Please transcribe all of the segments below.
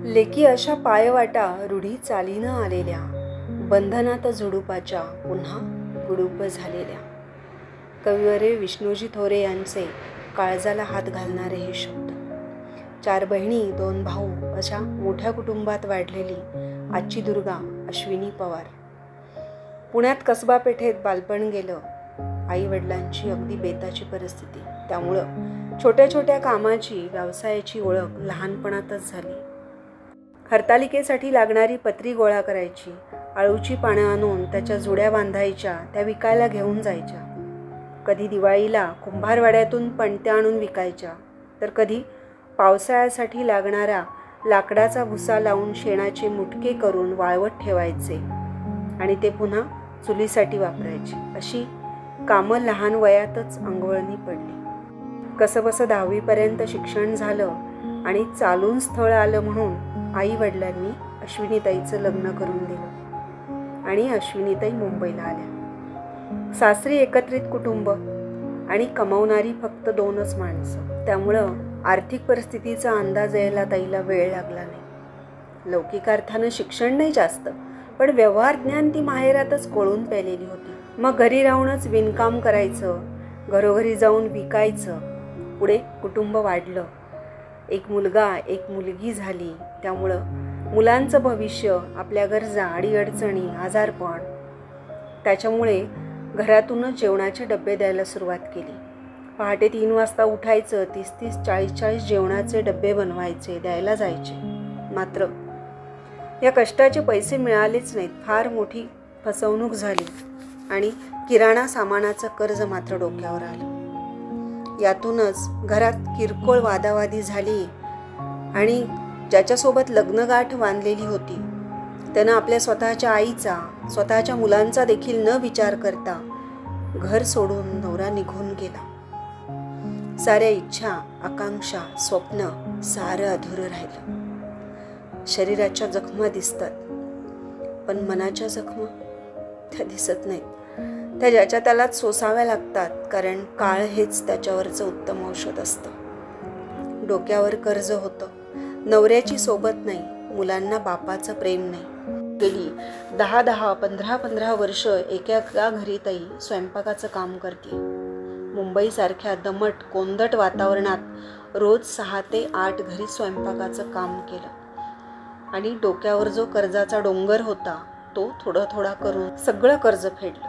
लेकी अशा पायवाटा रूढी चालीनं आलेल्या, बंधनात झुडुपाच्या पुन्हा गुडूप झालेल्या. कविवर्य विष्णूजी थोरे यांचे काळजाला हात घालणारे हे शब्द. 4 बहिणी 2 भाऊ अशा मोठ्या कुटुंबात वाढलेली आजची दुर्गा अश्विनी पवार. पुण्यात कसबा पेठेत बालपण गेलं. आई वडिलांची अगदी बेताची परिस्थिती, त्यामुळं छोट्या छोट्या कामाची व्यवसायाची ओळख लहानपणातच झाली. हरतालिकेसाठी लागणारी पत्री गोळा करायची, आळूची पानं आणून त्याच्या जुड्या बांधायच्या, त्या विकायला घेऊन जायच्या. कधी दिवाळीला कुंभारवाड्यातून पणत्या आणून विकायच्या, तर कधी पावसाळ्यासाठी लागणारा लाकडाचा भुसा लावून शेणाचे मुटके करून वाळवत ठेवायचे आणि ते पुन्हा चुलीसाठी वापरायचे. अशी कामं लहान वयातच अंगवळणी पडली. कसंबसं 10वीपर्यंत शिक्षण झालं आणि चालून स्थळ आलं म्हणून आई वडिलांनी अश्विनीताईचं लग्न करून दिलं आणि अश्विनीताई मुंबईला आल्या. सासरी एकत्रित कुटुंब आणि कमावणारी फक्त 2च माणसं, त्यामुळं आर्थिक परिस्थितीचा अंदाज यायला ताईला वेळ लागला नाही. लौकिक अर्थानं शिक्षण नाही जास्त, पण व्यवहार ज्ञान ती माहेरातच कोळून पेलेली होती. मग घरी राहूनच विणकाम करायचं, घरोघरी जाऊन विकायचं. पुढे कुटुंब वाढलं. एक मुलगा एक मुलगी झाली, त्यामुळं मुलांचं भविष्य, आपल्या गरजा, अडीअडचणी, आजारपण, त्याच्यामुळे घरातूनच जेवणाचे डबे द्यायला सुरुवात केली. पहाटे 3 वाजता उठायचं, 30-30, 40-40 जेवणाचे डबे बनवायचे, द्यायला जायचे. मात्र या कष्टाचे पैसे मिळालेच नाहीत. फार मोठी फसवणूक झाली आणि किराणा सामानाचं कर्ज मात्र डोक्यावर आलं. यातूनच घरात किरकोळ वादावादी झाली आणि ज्याच्यासोबत लग्नगाठ बांधलेली होती त्यानं आपल्या स्वतःच्या आईचा, स्वतःच्या मुलांचा देखील न विचार करता घर सोडून नवरा निघून गेला. साऱ्या इच्छा, आकांक्षा, स्वप्न सारं अधुरं राहिलं. शरीराच्या जखमा दिसतात, पण मनाच्या जखमा त्या दिसत नाहीत. त्या ज्याच्या त्यालाच सोसाव्या लागतात, कारण काळ हेच त्याच्यावरचं उत्तम औषध असतं. डोक्यावर कर्ज होतं, नवऱ्याची सोबत नाही, मुलांना बापाचं प्रेम नाही. गेली 10-10, 15-15 वर्ष एका घरी ताई स्वयंपाकाचं काम करते. मुंबईसारख्या दमट कोंदट वातावरणात रोज 6 ते 8 घरी स्वयंपाकाचं काम केलं आणि डोक्यावर जो कर्जाचा डोंगर होता तो थोडा थोडा करून सगळं कर्ज फेडलं.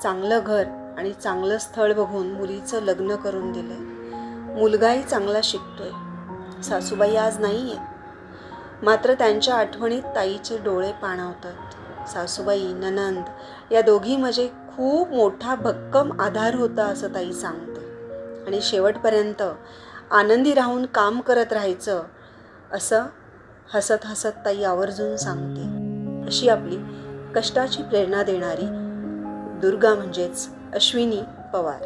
चांगलं घर आणि चांगलं स्थळ बघून मुलीचं लग्न करून दिलं. मुलगाही चांगला शिकतोय. सासूबाई आज नाही आहेत, मात्र त्यांच्या आठवणीत ताईचे डोळे पाणावतात. सासूबाई, ननंद या दोघी म्हणजे खूप मोठा भक्कम आधार होता असं ताई सांगते. आणि शेवटपर्यंत आनंदी राहून काम करत राहायचं असं हसत हसत ताई आवर्जून सांगते. अशी आपली कष्टाची प्रेरणा देणारी दुर्गा म्हणजेच अश्विनी पवार.